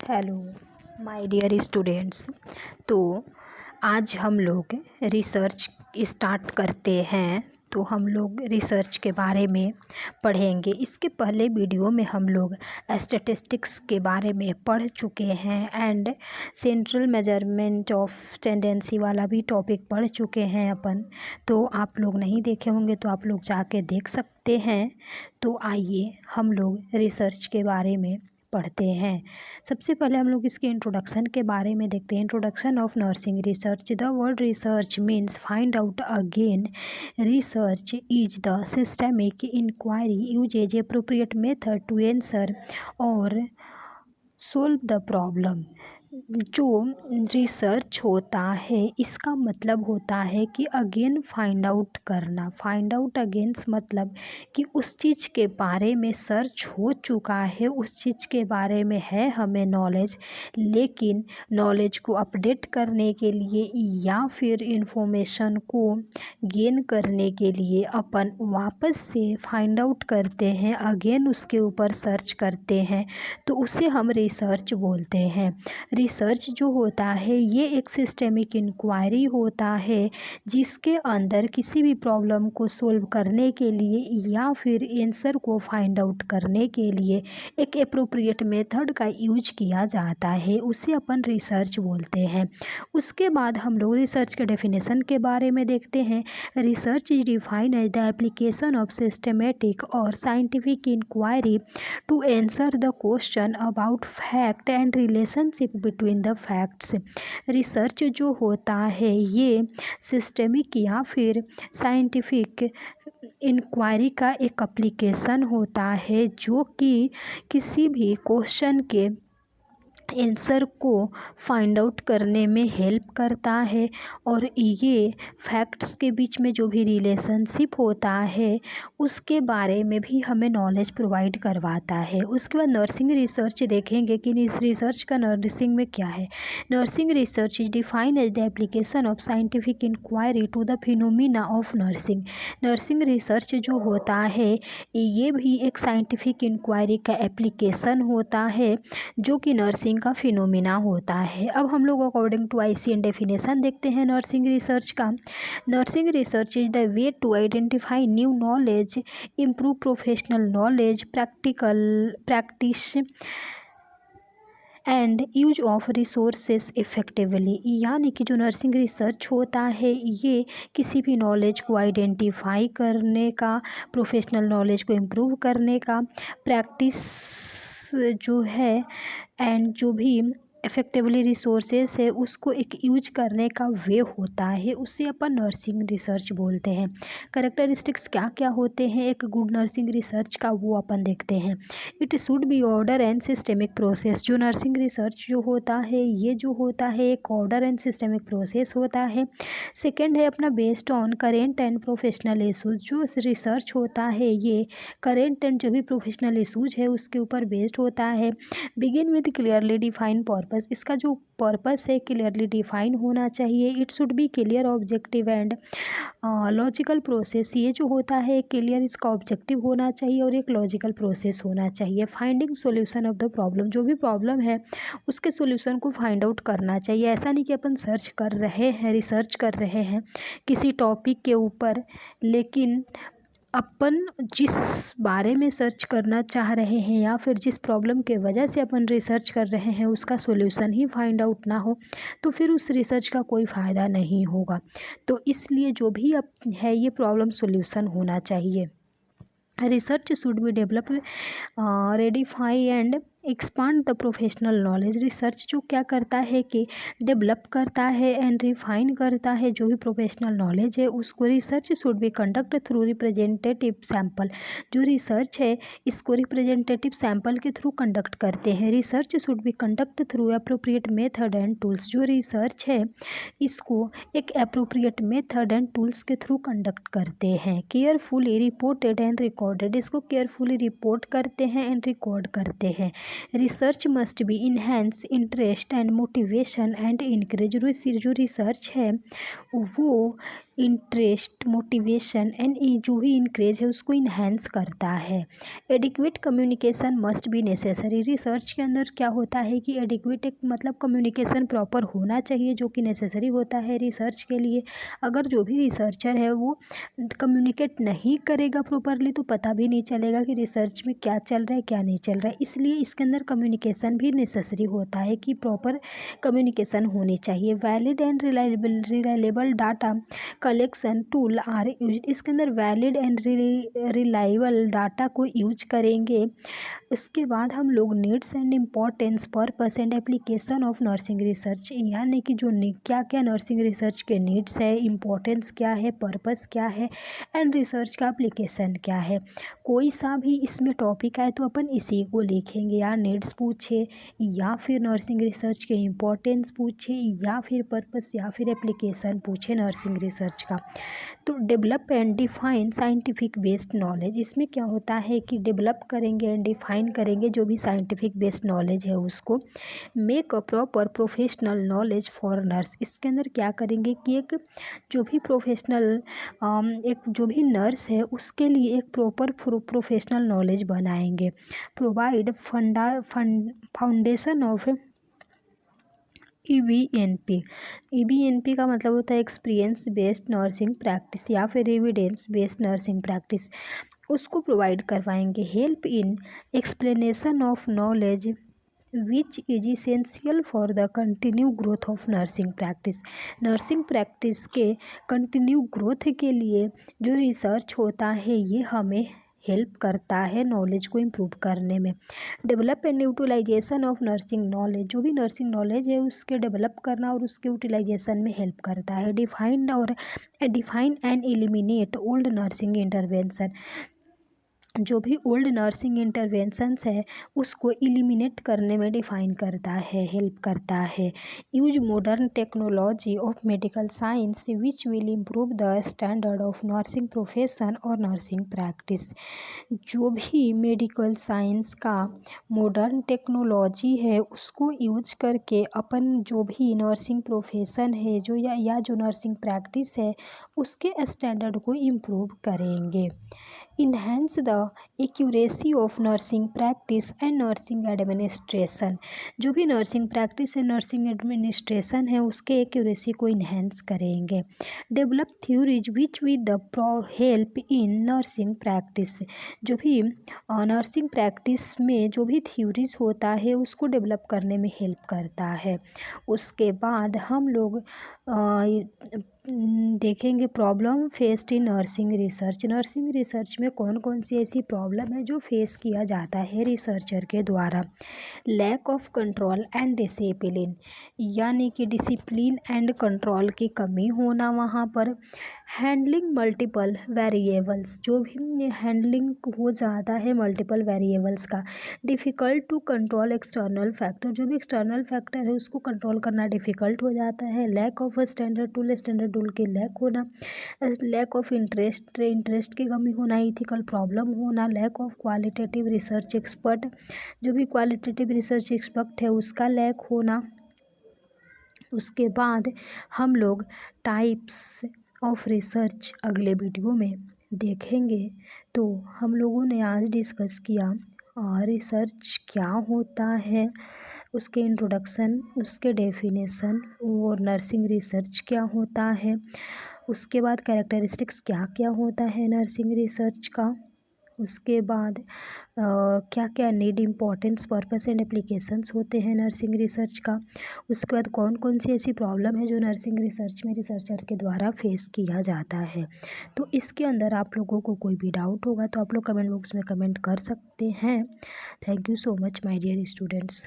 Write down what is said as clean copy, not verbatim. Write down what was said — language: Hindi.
Hello my dear students. तो आज हम लोग रिसर्च स्टार्ट करते हैं। तो हम लोग रिसर्च के बारे में पढ़ेंगे। इसके पहले वीडियो में हम लोग स्टैटिस्टिक्स के बारे में पढ़ चुके हैं and central measurement of tendency वाला भी टॉपिक पढ़ चुके हैं अपन। तो आप लोग नहीं देखे होंगे तो आप लोग जाके देख सकते हैं। तो आइए हम लोग रिसर्च के बारे में पढ़ते हैं। सबसे पहले हम लोग इसके इंट्रोडक्शन के बारे में देखते हैं। Introduction of nursing research. The word research means find out again. Research is the systemic inquiry use as appropriate method to answer और सोल्व द प्रॉब्लम। जो रिसर्च होता है इसका मतलब होता है कि अगेन फाइंड आउट करना। फाइंड आउट अगेंस मतलब कि उस चीज़ के बारे में सर्च हो चुका है, उस चीज़ के बारे में है हमें नॉलेज, लेकिन नॉलेज को अपडेट करने के लिए या फिर इंफॉर्मेशन को गेन करने के लिए अपन वापस से फाइंड आउट करते हैं, अगेन उसके ऊपर सर्च करते हैं, तो उसे हम रिसर्च बोलते हैं। रिसर्च जो होता है ये एक सिस्टेमिक इंक्वायरी होता है जिसके अंदर किसी भी प्रॉब्लम को सोल्व करने के लिए या फिर आंसर को फाइंड आउट करने के लिए एक एप्रोप्रिएट मेथड का यूज किया जाता है, उसे अपन रिसर्च बोलते हैं। उसके बाद हम लोग रिसर्च के डेफिनेशन के बारे में देखते हैं। Research is defined as the application of systematic और scientific inquiry to answer the question about fact and relationship between the facts। Research जो होता है ये सिस्टमिक या फिर साइंटिफिक इंक्वायरी का एक एप्लीकेशन होता है जो कि किसी भी क्वेश्चन के आंसर को फाइंड आउट करने में हेल्प करता है और ये फैक्ट्स के बीच में जो भी रिलेशनशिप होता है उसके बारे में भी हमें नॉलेज प्रोवाइड करवाता है। उसके बाद नर्सिंग रिसर्च देखेंगे कि इस रिसर्च का नर्सिंग में क्या है। Nursing research is defined as the application of scientific inquiry to the phenomena of nursing. Nursing research जो होता है ये भी एक साइंटिफिक इंक्वायरी का एप्लीकेशन होता है जो कि नर्सिंग का फिनोमिना होता है। अब हम लोग अकॉर्डिंग टू आईसीएन डेफिनेशन देखते हैं नर्सिंग रिसर्च का। Nursing research is the way to identify new knowledge, improve professional knowledge, practice and use of resources effectively. यानी कि जो नर्सिंग रिसर्च होता है ये किसी भी नॉलेज को आइडेंटिफाई करने का, प्रोफेशनल नॉलेज को इम्प्रूव करने का, प्रैक्टिस जो है एंड जो भी इफ़ेक्टिवली रिसोर्सेस है उसको एक यूज करने का वे होता है, उसे अपन नर्सिंग रिसर्च बोलते हैं। कैरेक्टरिस्टिक्स क्या क्या होते हैं एक गुड नर्सिंग रिसर्च का वो अपन देखते हैं। It should be order and systemic process. जो नर्सिंग रिसर्च जो होता है ये जो होता है एक ऑर्डर एंड सिस्टमिक प्रोसेस होता है। सेकेंड है अपना based on current and professional issues. जो रिसर्च होता है ये करेंट एंड जो भी प्रोफेशनल इशूज है उसके ऊपर बेस्ड होता है। Begin with clearly define purpose. इसका जो पर्पस है क्लियरली डिफाइन होना चाहिए। It should be clear, objective and logical process. ये जो होता है क्लियर, इसका ऑब्जेक्टिव होना चाहिए और एक लॉजिकल प्रोसेस होना चाहिए। Finding solution of the problem. जो भी प्रॉब्लम है उसके सॉल्यूशन को फाइंड आउट करना चाहिए। ऐसा नहीं कि अपन सर्च कर रहे हैं, रिसर्च कर रहे हैं किसी टॉपिक के ऊपर, लेकिन अपन जिस बारे में सर्च करना चाह रहे हैं या फिर जिस प्रॉब्लम के वजह से अपन रिसर्च कर रहे हैं उसका सॉल्यूशन ही फाइंड आउट ना हो तो फिर उस रिसर्च का कोई फ़ायदा नहीं होगा। तो इसलिए जो भी अब है ये प्रॉब्लम सॉल्यूशन होना चाहिए। Research should be develop, rectify and expand the professional knowledge. Research जो क्या करता है कि डेवलप करता है एंड रिफाइन करता है जो भी प्रोफेशनल नॉलेज है उसको। Research should B conduct through representative sample. जो रिसर्च है इसको रिप्रेजेंटेटिव सैंपल के थ्रू कंडक्ट करते हैं। Research should B conduct through appropriate method and tools. जो रिसर्च है इसको एक अप्रोप्रिएट मेथड एंड टूल्स के थ्रू कंडक्ट करते हैं। Carefully reported and recorded. इसको केयरफुली रिपोर्ट करते हैं एंड रिकॉर्ड करते हैं। Research must be enhance interest and motivation and encourage. जो रिसर्च है वो इंटरेस्ट, मोटिवेशन एंड जो भी इंकरेज है उसको इन्हेंस करता है। Adequate communication must be necessary. Research के अंदर क्या होता है कि एडिक्वेट एक मतलब कम्युनिकेशन प्रॉपर होना चाहिए जो कि नेसेसरी होता है रिसर्च के लिए। अगर जो भी रिसर्चर है वो कम्युनिकेट नहीं करेगा प्रॉपरली तो पता भी नहीं चलेगा कि रिसर्च में क्या चल रहा है क्या नहीं चल रहा है। इसलिए इसके अंदर कम्युनिकेशन भी नेसेसरी होता है कि प्रॉपर कम्युनिकेशन होनी चाहिए। Valid and reliable data collection tool are use. इसके अंदर वैलिड एंड रिलायबल डाटा को यूज करेंगे। इसके बाद हम लोग needs and importance purpose and application of nursing research, यानी कि जो क्या क्या नर्सिंग रिसर्च के नीड्स है, इम्पोर्टेंस क्या है, पर्पस क्या है एंड रिसर्च का एप्लीकेशन क्या है। कोई सा भी इसमें टॉपिक आए तो अपन इसी को लिखेंगे, या नीड्स पूछे या फिर नर्सिंग रिसर्च के इम्पोर्टेंस पूछे या फिर पर्पस या फिर एप्लीकेशन पूछे नर्सिंग रिसर्च का। तो develop and define scientific based knowledge, इसमें क्या होता है कि डेवलप करेंगे एंड डिफाइन करेंगे जो भी साइंटिफिक बेस्ड नॉलेज है उसको। Make a proper professional knowledge for nurse, इसके अंदर क्या करेंगे कि एक जो भी प्रोफेशनल एक जो भी नर्स है उसके लिए एक प्रॉपर प्रोफेशनल नॉलेज बनाएंगे। Provide foundation of EBNP। EBNP का मतलब होता है एक्सपीरियंस बेस्ड नर्सिंग प्रैक्टिस या फिर एविडेंस बेस्ड नर्सिंग प्रैक्टिस, उसको प्रोवाइड करवाएंगे। Help in explanation of knowledge which is essential for the continue growth of nursing practice. Nursing practice के कंटिन्यू ग्रोथ के लिए जो रिसर्च होता है ये हमें हेल्प करता है नॉलेज को इम्प्रूव करने में। Develop and utilization of nursing knowledge, जो भी नर्सिंग नॉलेज है उसके डेवलप करना और उसके यूटिलाइजेशन में हेल्प करता है। Define and eliminate old nursing intervention, जो भी ओल्ड नर्सिंग इंटरवेंशंस है उसको एलिमिनेट करने में डिफाइन करता है, हेल्प करता है। Use modern technology of medical science which will improve the standard of nursing profession और नर्सिंग प्रैक्टिस, जो भी मेडिकल साइंस का मॉडर्न टेक्नोलॉजी है उसको यूज करके अपन जो भी नर्सिंग प्रोफेशन है जो या जो नर्सिंग प्रैक्टिस है उसके स्टैंडर्ड को इम्प्रूव करेंगे। Enhance the accuracy of nursing practice and nursing administration, जो भी nursing practice and nursing administration है उसके एक्यूरेसी को इन्हेंस करेंगे। Develop theories which with the help in nursing practice, जो भी नर्सिंग प्रैक्टिस में जो भी थ्योरीज होता है उसको डेवलप करने में हेल्प करता है। उसके बाद हम लोग देखेंगे problem faced in nursing research. Nursing research में कौन कौन सी ऐसी प्रॉब्लम है जो फेस किया जाता है रिसर्चर के द्वारा। Lack of control and discipline, यानी कि डिसिप्लिन एंड कंट्रोल की कमी होना वहाँ पर। हैंडलिंग मल्टीपल वेरिएबल्स, जो भी हैंडलिंग हो जाता है मल्टीपल वेरिएबल्स का। Difficult to control external factor, जो भी एक्सटर्नल फैक्टर है उसको कंट्रोल करना डिफ़िकल्ट हो जाता है। लैक ऑफ स्टैंडर्ड टूल के लैक होना। लैक ऑफ इंटरेस्ट की कमी होना। इथिकल प्रॉब्लम होना। Lack of qualitative research expert, जो भी क्वालिटेटिव रिसर्च एक्सपर्ट है उसका लैक होना। उसके बाद हम लोग टाइप्स ऑफ रिसर्च अगले वीडियो में देखेंगे। तो हम लोगों ने आज डिस्कस किया रिसर्च क्या होता है, उसके इंट्रोडक्शन, उसके डेफिनेशन और नर्सिंग रिसर्च क्या होता है। उसके बाद कैरेक्टरिस्टिक्स क्या क्या होता है नर्सिंग रिसर्च का। उसके बाद क्या क्या need, importance, purpose and applications होते हैं नर्सिंग रिसर्च का। उसके बाद कौन कौन सी ऐसी प्रॉब्लम है जो नर्सिंग रिसर्च में रिसर्चर के द्वारा फेस किया जाता है। तो इसके अंदर आप लोगों को कोई भी डाउट होगा तो आप लोग कमेंट बॉक्स में कमेंट कर सकते हैं। Thank you so much my dear students.